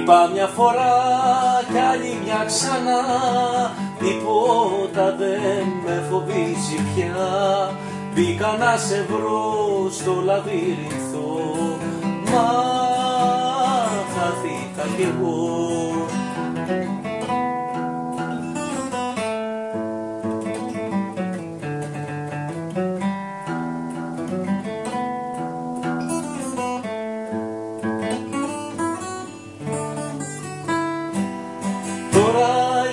Είπα μια φορά κι άλλη μια ξανά, τίποτα δεν με φοβίζει πια. Μπήκα να σε βρω στο λαβύρινθο, μα χάθηκα κι εγώ.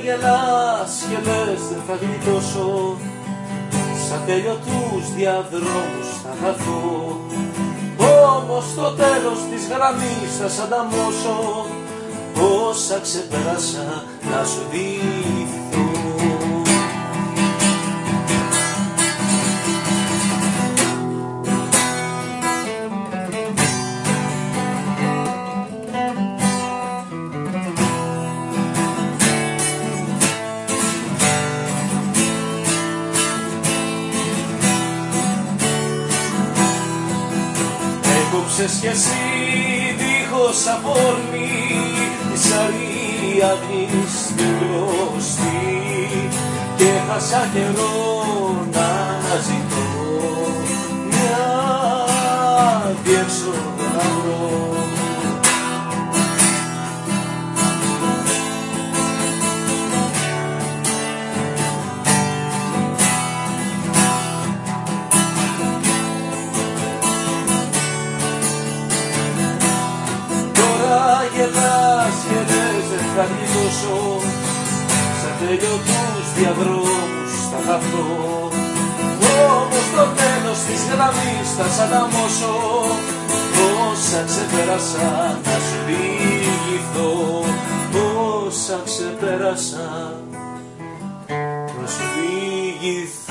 Γελάς και λες δεν θα γλιτώσω, σαν τέλειο τους διαδρόμους θα χαθώ. Όμως στο τέλος της γραμμής θα σ' ανταμώσω, όσα ξεπέρασα να σου δείχνω. Έκοψες κι εσύ δίχως αφορμή της Αριαδνής την γνωστή, και χάσα καιρό να αναζητώ μια διέξοδο να βρω. Γελάς και λες δεν θα γλιτώσω, σαν τέλειο τους διαδρόμους θα χαθώ. Όμως στο τέλος της γραμμής θα σ' ανταμώσω, όσα ξεπέρασα να σου διηγηθώ. Όσα ξεπέρασα να σου διηγηθώ.